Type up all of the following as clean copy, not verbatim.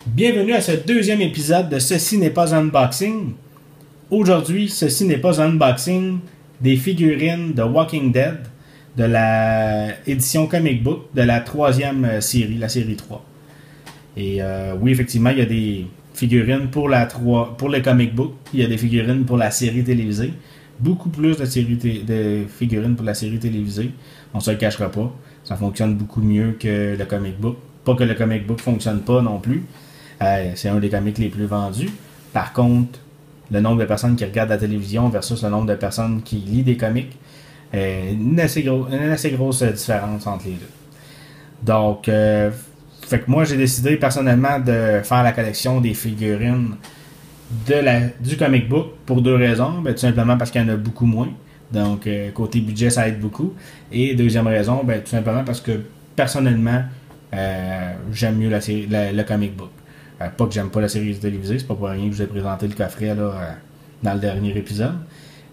Bienvenue à ce deuxième épisode de Ceci n'est pas un unboxing. Aujourd'hui, ceci n'est pas un unboxing des figurines de Walking Dead de la édition comic book de la troisième série, la série 3. Et oui, effectivement, il y a des figurines pour le comic book, il y a des figurines pour la série télévisée. Beaucoup plus de figurines pour la série télévisée. On ne se le cachera pas. Ça fonctionne beaucoup mieux que le comic book. Pas que le comic book ne fonctionne pas non plus. C'est un des comics les plus vendus. Par contre, le nombre de personnes qui regardent la télévision versus le nombre de personnes qui lisent des comics, une assez grosse différence entre les deux. Donc, fait que moi, j'ai décidé personnellement de faire la collection des figurines du comic book pour deux raisons. Tout simplement parce qu'il y en a beaucoup moins. Donc, côté budget, ça aide beaucoup. Et deuxième raison, tout simplement parce que personnellement, j'aime mieux le comic book. Pas que j'aime pas la série télévisée, c'est pas pour rien que je vous ai présenté le coffret dans le dernier épisode.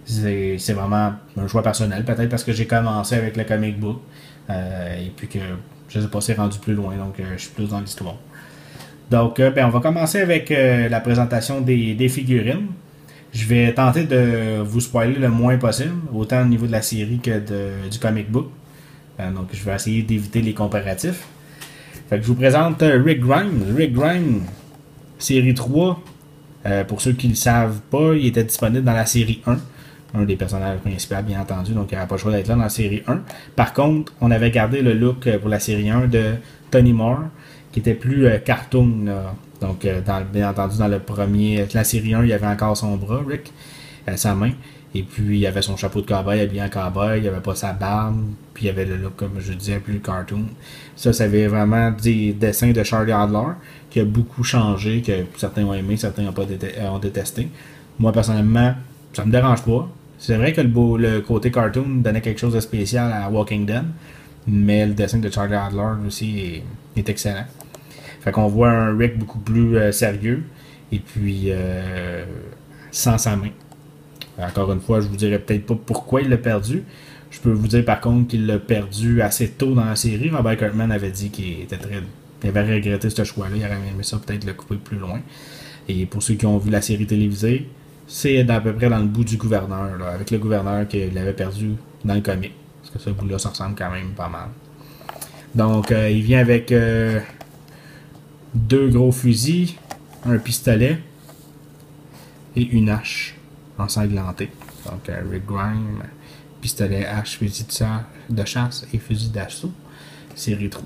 C'est vraiment un choix personnel, peut-être parce que j'ai commencé avec le comic book et puis que je sais pas, c'est rendu plus loin, donc je suis plus dans l'histoire. Donc, on va commencer avec la présentation des figurines. Je vais tenter de vous spoiler le moins possible, autant au niveau de la série que du comic book. Donc, je vais essayer d'éviter les comparatifs. Fait que je vous présente Rick Grimes. Rick Grimes, série 3. Pour ceux qui ne le savent pas, il était disponible dans la série 1. Un des personnages principaux, bien entendu, donc il n'avait pas le choix d'être là dans la série 1. Par contre, on avait gardé le look pour la série 1 de Tony Moore, qui était plus cartoon. Donc, bien entendu, dans la série 1, il y avait encore son bras, Rick, sa main. Et puis, il avait son chapeau de cowboy, habillé en cowboy, il avait pas sa barbe, puis il y avait le look, comme je disais, plus cartoon. Ça avait vraiment des dessins de Charlie Adler, qui a beaucoup changé, que certains ont aimé, certains ont détesté. Moi, personnellement, ça me dérange pas. C'est vrai que le côté cartoon donnait quelque chose de spécial à Walking Dead, mais le dessin de Charlie Adler aussi est excellent. Fait qu'on voit un Rick beaucoup plus sérieux, et puis sans sa main. Encore une fois, je vous dirai peut-être pas pourquoi il l'a perdu. Je peux vous dire par contre qu'il l'a perdu assez tôt dans la série. Robert Kirkman avait dit qu'il avait regretté ce choix-là. Il aurait aimé ça peut-être le couper plus loin. Et pour ceux qui ont vu la série télévisée, c'est à peu près dans le bout du gouverneur, là, avec le gouverneur qu'il avait perdu dans le comic. Parce que ce bout-là, ça ressemble quand même pas mal. Donc, il vient avec deux gros fusils, un pistolet et une hache ensanglantée. Donc, Rick Grimes, pistolet, hache, fusil de chasse et fusil d'assaut. Série 3.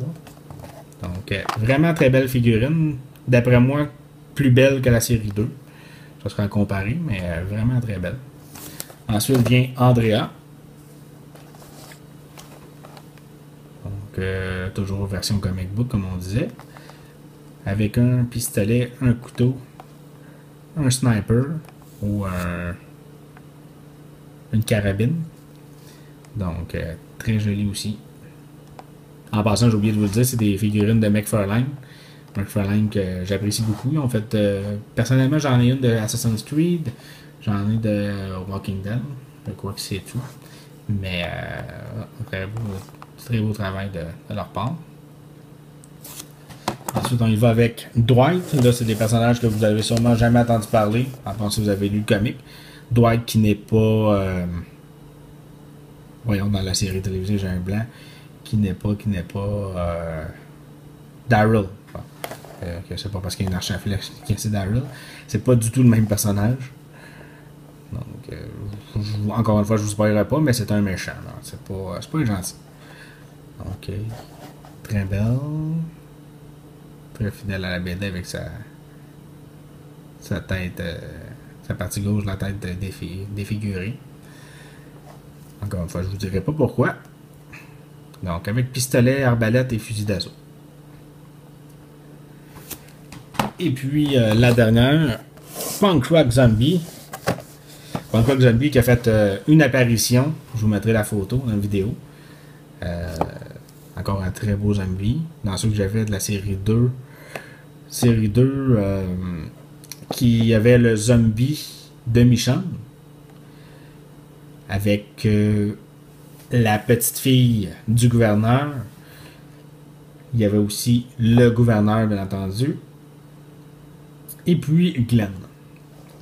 Donc, vraiment très belle figurine. D'après moi, plus belle que la série 2. Ça sera à comparer, mais vraiment très belle. Ensuite vient Andrea. Donc, toujours version comic book, comme on disait. Avec un pistolet, un couteau, un sniper ou une carabine. Donc, très joli aussi. En passant, j'ai oublié de vous le dire, c'est des figurines de McFarlane. McFarlane que j'apprécie beaucoup. En fait, personnellement, j'en ai une de Assassin's Creed. J'en ai de Walking Dead. Je crois que c'est tout. Mais, très beau travail de leur part. Ensuite, on y va avec Dwight. Là, c'est des personnages que vous avez sûrement jamais entendu parler, à part si vous avez lu le comic. Dwight qui n'est pas... voyons, dans la série télévisée, j'ai un blanc. Qui n'est pas Daryl. C'est pas parce qu'il y a une arche à flèche que c'est Daryl. C'est pas du tout le même personnage. Donc, encore une fois, je vous spoilerai pas, mais c'est un méchant. C'est pas un gentil. Ok. Très belle. Très fidèle à la BD avec sa tête, sa partie gauche, la tête défigurée. Encore une fois, je vous dirai pas pourquoi. Donc, avec pistolet, arbalète et fusil d'assaut. Et puis, la dernière, Punk Rock Zombie. Punk Rock Zombie qui a fait une apparition. Je vous mettrai la photo dans la vidéo. Encore un très beau zombie. Dans ceux que j'avais de la série 2. Série 2, qui avait le zombie demi-chambre. Avec... la petite fille du gouverneur. Il y avait aussi le gouverneur, bien entendu. Et puis Glenn.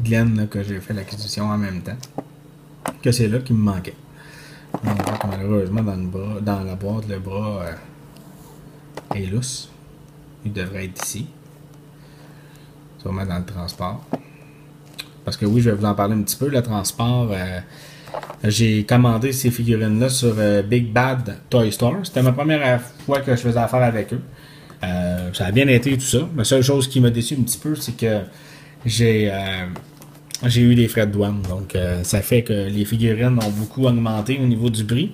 Glenn, là, que j'ai fait l'acquisition en même temps. Que c'est là qui me manquait. Donc, malheureusement, dans la boîte, le bras est lousse. Il devrait être ici. Sûrement dans le transport. Parce que oui, je vais vous en parler un petit peu. Le transport, j'ai commandé ces figurines-là sur Big Bad Toy Store. C'était ma première fois que je faisais affaire avec eux. Ça a bien été tout ça. La seule chose qui m'a déçu un petit peu, c'est que j'ai eu des frais de douane. Donc, ça fait que les figurines ont beaucoup augmenté au niveau du prix.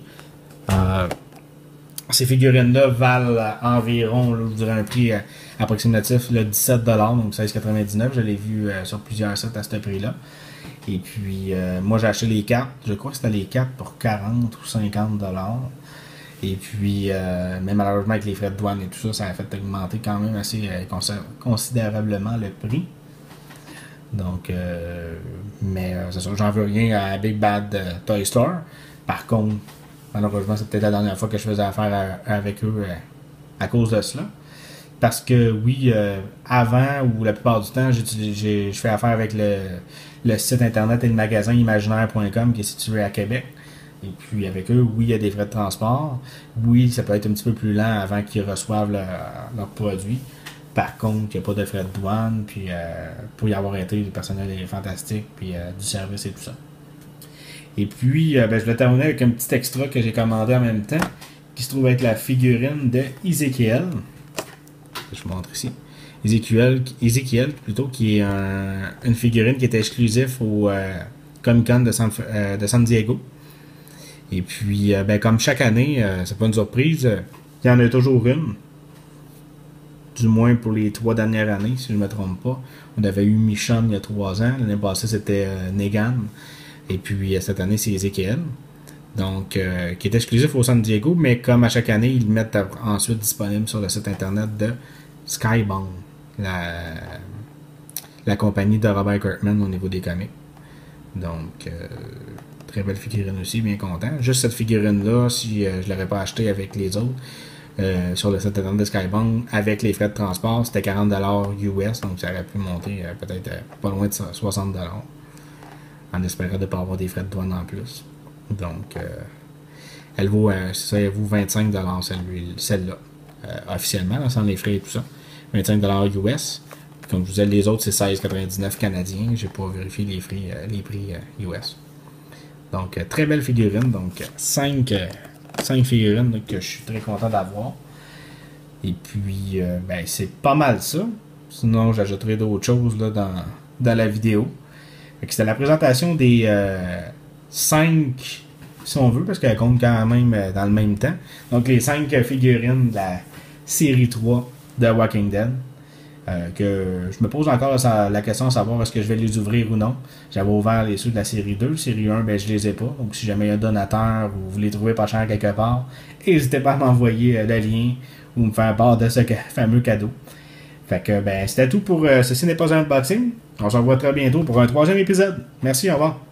Ces figurines-là valent environ, là, je dirais un prix approximatif, là, 17$, donc 16,99$. Je l'ai vu sur plusieurs sites à ce prix-là. Et puis, moi, j'ai acheté les cartes. Je crois que c'était les cartes pour 40 ou 50$. Et puis, mais malheureusement, avec les frais de douane et tout ça, ça a fait augmenter quand même assez considérablement le prix. Donc, c'est ça, j'en veux rien à Big Bad Toy Store. Par contre, malheureusement, c'est peut-être la dernière fois que je faisais affaire avec eux à cause de cela. Parce que oui, avant ou la plupart du temps, je fais affaire avec le site internet et le magasin imaginaire.com qui est situé à Québec. Et puis avec eux, oui, il y a des frais de transport. Oui, ça peut être un petit peu plus lent avant qu'ils reçoivent leurs produits. Par contre, il n'y a pas de frais de douane. Puis pour y avoir été, le personnel est fantastique. Puis du service et tout ça. Et puis, je vais terminer avec un petit extra que j'ai commandé en même temps, qui se trouve être la figurine de Ezekiel. Je vous montre ici. Ezekiel plutôt, qui est une figurine qui était exclusive au Comic-Con de San Diego. Et puis, comme chaque année, c'est pas une surprise, il y en a toujours une. Du moins pour les 3 dernières années, si je ne me trompe pas. On avait eu Michonne il y a 3 ans. L'année passée, c'était Negan. Et puis cette année, c'est Ezekiel. Donc, qui est exclusif au San Diego, mais comme à chaque année, ils le mettent ensuite disponible sur le site internet de Skybound, la compagnie de Robert Kirkman au niveau des comics. Donc, très belle figurine aussi, bien content. Juste cette figurine-là, si je ne l'aurais pas acheté avec les autres, sur le site internet de Skybound, avec les frais de transport, c'était 40$ US, donc ça aurait pu monter peut-être pas loin de 60$. En espérant de ne pas avoir des frais de douane en plus. Donc, elle vaut 25$ celle-là. Officiellement, là, sans les frais et tout ça. 25$ US. Comme je vous disais, les autres, c'est 16,99$ canadiens. J'ai pas vérifié les prix US. Donc, très belle figurine. Donc, 5 figurines là, que je suis très content d'avoir. Et puis, c'est pas mal ça. Sinon, j'ajouterai d'autres choses là, dans la vidéo. C'était la présentation des 5, si on veut, parce qu'elle compte quand même dans le même temps. Donc, les 5 figurines de la série 3 de Walking Dead. Que je me pose encore la question de savoir est-ce que je vais les ouvrir ou non. J'avais ouvert les ceux de la série 2. Série 1, je les ai pas. Donc, si jamais il y a un donateur ou vous les trouvez pas cher quelque part, n'hésitez pas à m'envoyer le lien ou me faire part de ce fameux cadeau. Fait que, c'était tout pour Ceci n'est pas un unboxing. On se revoit très bientôt pour un 3e épisode. Merci, au revoir.